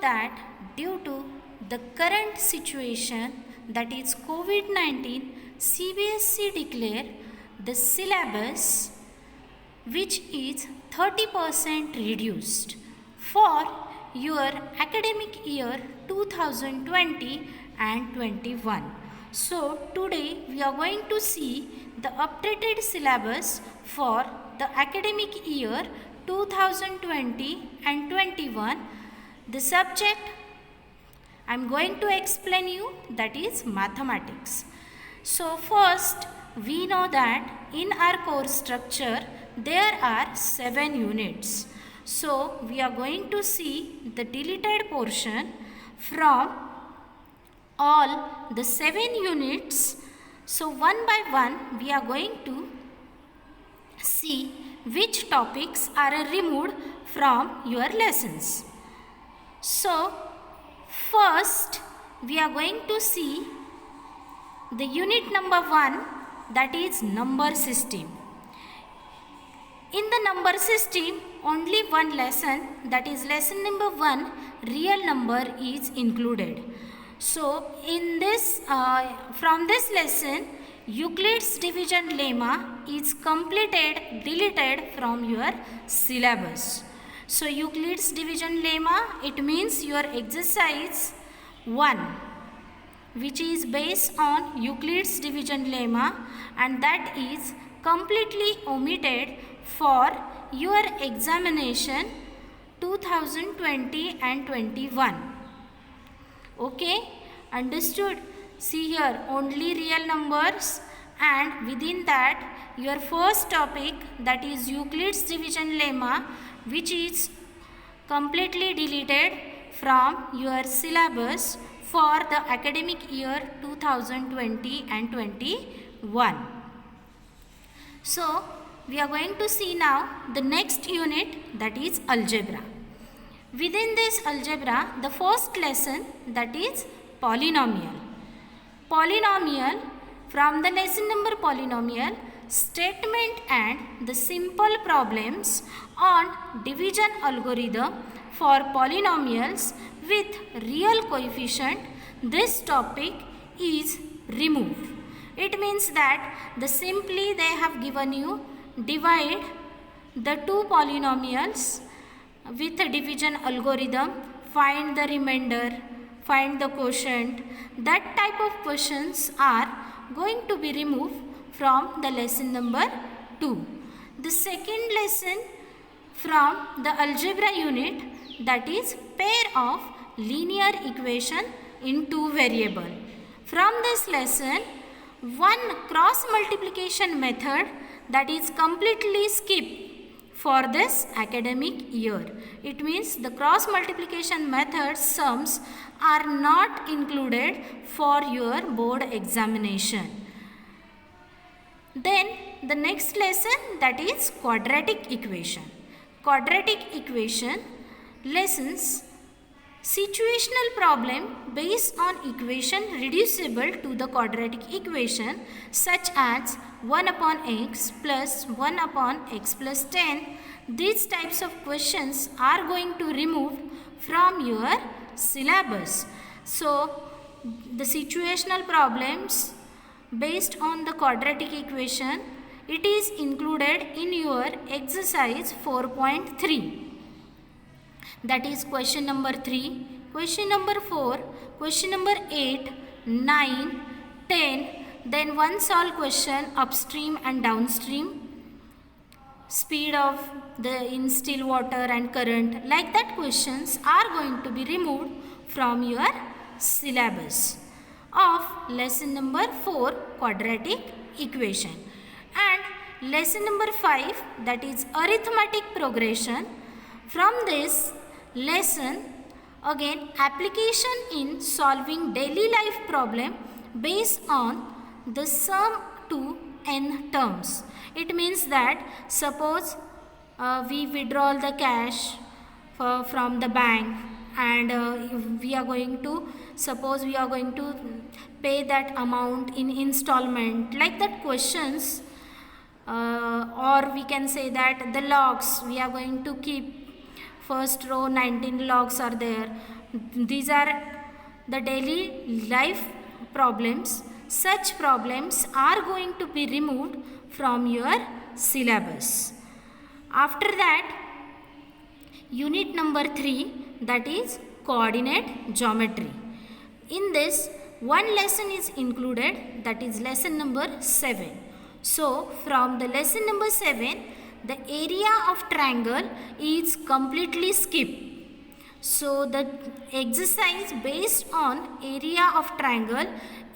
that due to the current situation, that is COVID-19, CBSE declare the syllabus which is 30% reduced for your academic year 2020 and 21. So today we are going to see the updated syllabus for the academic year 2020 and 21. The subject I am going to explain you, that is mathematics. So first we know that in our course structure there are 7 units. So we are going to see the deleted portion from all the 7 units. So one by one we are going to see which topics are removed from your lessons. So first we are going to see the unit number 1, that is number system. In the number system only one lesson, that is lesson number 1, real number is included. So in this from this lesson Euclid's division lemma is deleted from your syllabus. So Euclid's division lemma, it means your exercise 1, which is based on Euclid's division lemma, and that is completely omitted for your examination 2020 and 21. Okay, understood? See here, only real numbers, and within that your first topic, that is Euclid's division lemma, which is completely deleted from your syllabus for the academic year 2020 and 21. So we are going to see now the next unit, that is algebra. Within this algebra, the first lesson, that is polynomial. Polynomial, from the lesson number polynomial, statement and the simple problems on division algorithm for polynomials with real coefficient, this topic is removed. It means that simply they have given you divide the two polynomials with a division algorithm, find the remainder, find the quotient. That type of questions are going to be removed from the lesson number 2. The second lesson from the algebra unit, that is pair of linear equation in two variable. From this lesson, one cross multiplication method, that is completely skipped for this academic year. It means the cross multiplication method sums are not included for your board examination. Then the next lesson, that is quadratic equation. Quadratic equation lessons, situational problem based on equation reducible to the quadratic equation, such as 1 upon x plus 1 upon x plus 10. These types of questions are going to remove from your syllabus. So the situational problems based on the quadratic equation, it is included in your exercise 4.3. That is question number 3, question number 4, question number 8, 9, 10, then one solve question upstream and downstream, speed of the in still water and current, like that questions are going to be removed from your syllabus of lesson number 4, quadratic equation. And lesson number 5, that is arithmetic progression. From this lesson, again application in solving daily life problem based on the sum to n terms. It means that suppose we withdraw the cash from the bank, and we are going to pay that amount in installment, like that questions, or we can say that the logs we are going to keep, first row 19 logs are there, These are the daily life problems. Such problems are going to be removed from your syllabus. After that, unit number 3, that is coordinate geometry. In this, one lesson is included, that is lesson number 7. So, from the lesson number 7, the area of triangle is completely skipped. So, the exercise based on area of triangle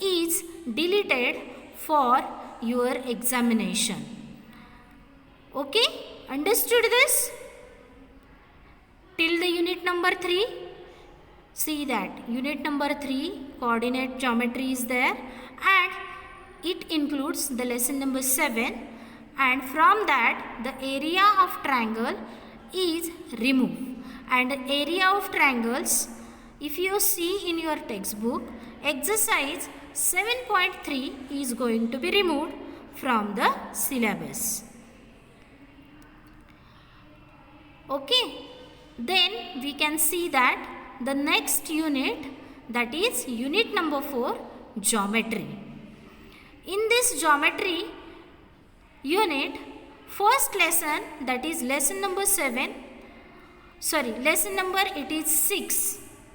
is deleted for your examination. Okay, understood this? Till the unit number 3, see that unit number 3 coordinate geometry is there, and it includes the lesson number 7, and from that the area of triangle is removed. And area of triangles, if you see in your textbook, exercise 7.3 is going to be removed from the syllabus. Okay, then we can see that the next unit, that is unit number 4, geometry. In this geometry unit, first lesson, that is lesson number 6,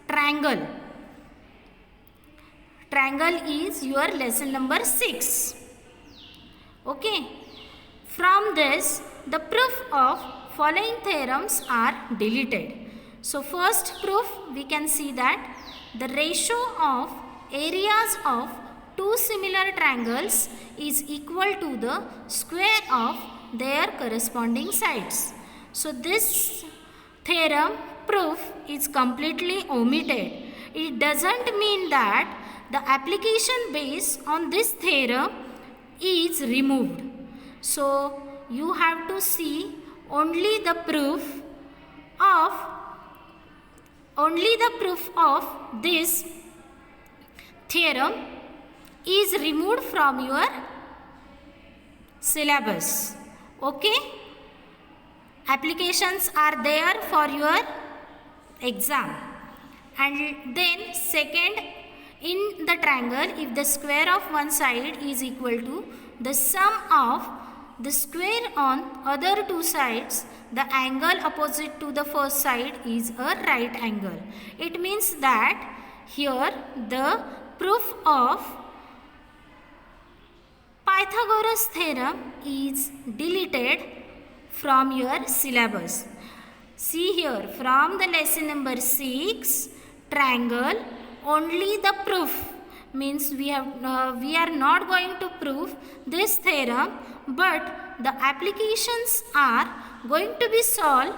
triangle. Triangle is your lesson number 6. Okay. From this, the proof of following theorems are deleted. So, first proof, we can see that the ratio of areas of two similar triangles is equal to the square of their corresponding sides. So, this theorem proof is completely omitted. It doesn't mean that the application based on this theorem is removed. So, you have to see only the proof of this theorem is removed from your syllabus. Okay? Applications are there for your exam. And then second, in the triangle, if the square of one side is equal to the sum of the square on other two sides, the angle opposite to the first side is a right angle. It means that here the proof of Pythagoras theorem is deleted from your syllabus. See here, from the lesson number 6, triangle, only the proof, means we are not going to prove this theorem, but the applications are going to be solved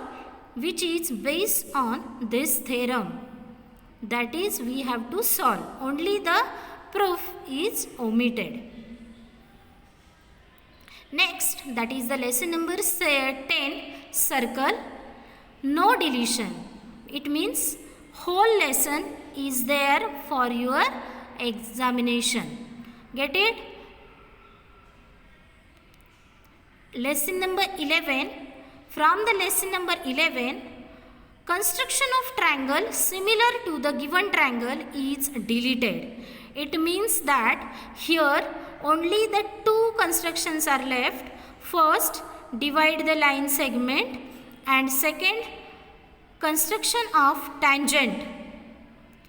which is based on this theorem. That is, we have to solve. Only the proof is omitted. Next, that is the lesson number 10, circle, no deletion. It means whole lesson is there for your examination. Get it? Lesson number 11. From the lesson number 11, construction of triangle similar to the given triangle is deleted. It means that here only the two constructions are left. First, divide the line segment, and second, construction of tangent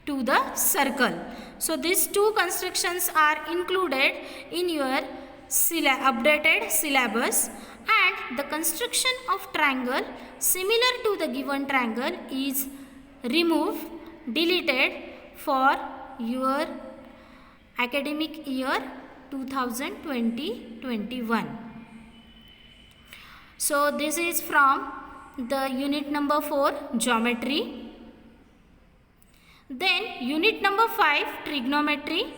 to the circle. So, these two constructions are included in your updated syllabus, and the construction of triangle similar to the given triangle is removed, deleted for your academic year 2020-21. So, this is from the unit number 4, geometry. Then unit number 5, trigonometry.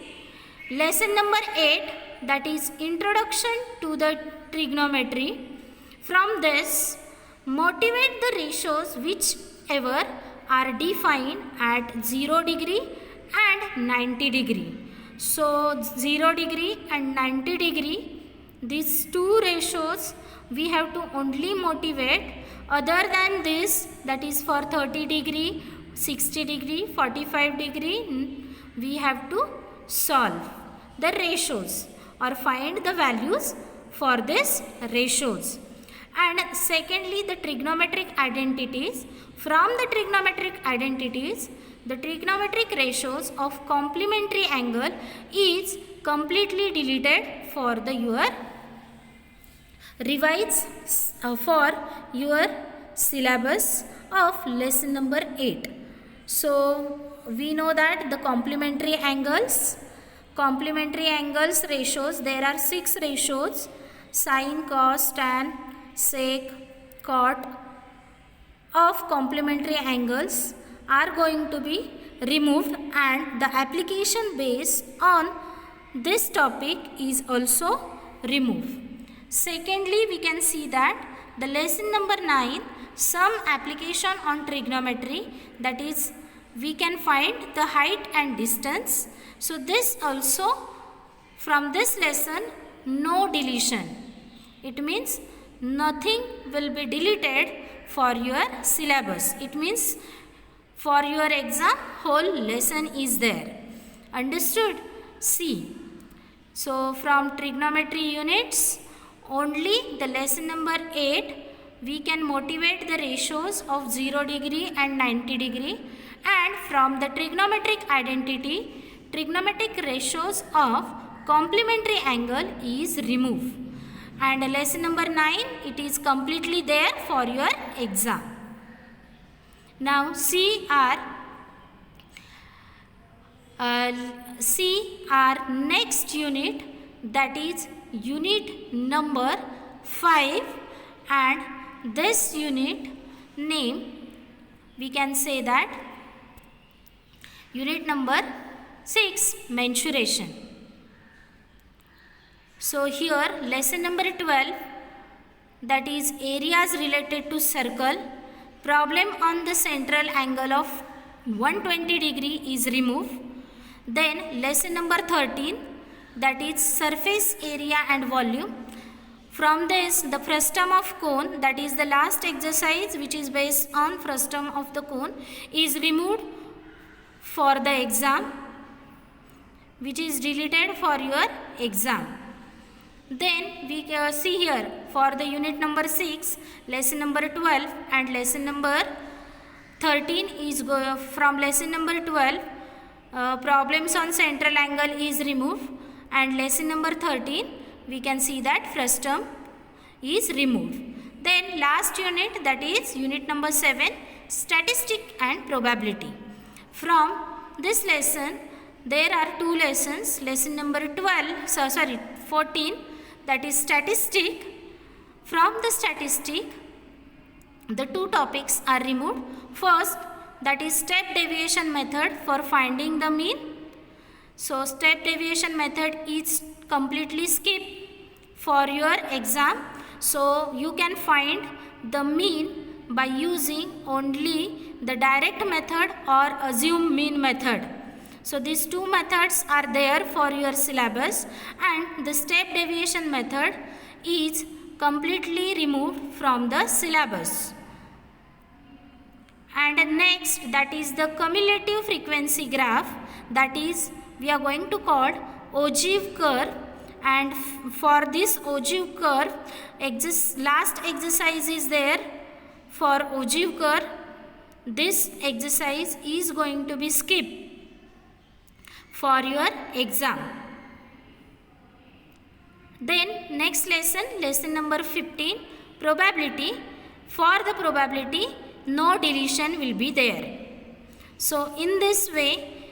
Lesson number 8, that is introduction to the trigonometry. From this, motivate the ratios whichever are defined at 0 degree and 90 degree. So, 0 degree and 90 degree, these two ratios we have to only motivate. Other than this, that is for 30 degree, 60 degree, 45 degree, we have to solve the ratios or find the values for this ratios. And secondly, the trigonometric identities. From the trigonometric identities, the trigonometric ratios of complementary angle is completely deleted for the your revise for your syllabus of lesson number 8. So we know that the complementary angles ratios, there are 6 ratios: sin, cos, tan, sec, cot of complementary angles are going to be removed, and the application based on this topic is also removed. Secondly, we can see that the lesson number 9, some application on trigonometry, that is we can find the height and distance. So this also, from this lesson, no deletion. It means nothing will be deleted for your syllabus. It means for your exam whole lesson is there. Understood? See. So from trigonometry units, only the lesson number 8 we can motivate the ratios of 0 degree and 90 degree, and from the trigonometric identity, trigonometric ratios of complementary angle is removed. And lesson number 9, it is completely there for your exam. Now see our next unit, that is unit number 5, and this unit name we can say that unit number 6, mensuration. So here lesson number 12, that is areas related to circle, problem on the central angle of 120 degree is removed. Then lesson number 13, that is surface area and volume. From this, the frustum of cone, that is the last exercise which is based on frustum of the cone, is removed for the exam, which is deleted for your exam. Then we see here for the unit number 6, lesson number 12 and lesson number 13 is from lesson number 12, problems on central angle is removed, and lesson number 13 we can see that frustum is removed. Then last unit, that is unit number 7, statistic and probability. From this lesson there are 2 lessons, lesson number 14, that is statistic. From the statistic, the 2 topics are removed. First, that is step deviation method for finding the mean. So step deviation method is completely skipped for your exam. So you can find the mean by using only the direct method or assume mean method. So these 2 methods are there for your syllabus, and the step deviation method is completely removed from the syllabus. And next, that is the cumulative frequency graph, that is we are going to call ogive curve, and for this ogive curve last exercise is there for ogive curve. This exercise is going to be skipped for your exam. Then next lesson, lesson number 15, probability. For the probability, no deletion will be there. So in this way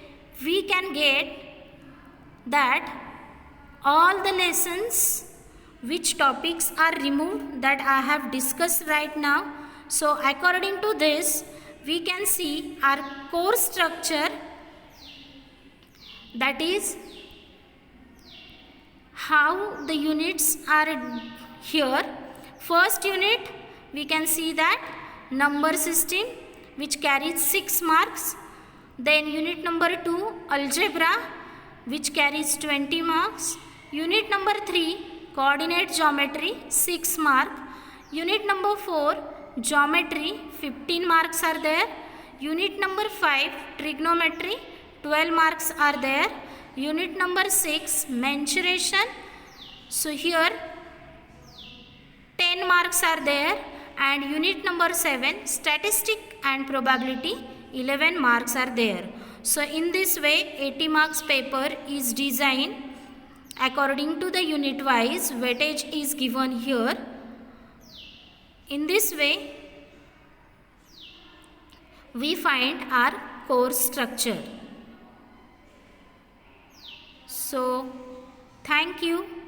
we can get that all the lessons which topics are removed that I have discussed right now. So according to this, we can see our course structure, that is how the units are here. First unit, we can see that number system which carries 6 marks. Then unit number 2, algebra, which carries 20 marks. Unit number 3, coordinate geometry, 6 mark. Unit number 4, geometry, 15 marks are there. Unit number 5 trigonometry, 12 marks are there. Unit number 6 mensuration. So here 10 marks are there, and unit number 7 statistic and probability, 11 marks are there. So in this way 80 marks paper is designed according to the unit wise weightage is given here. In this way we find our course structure. So thank you.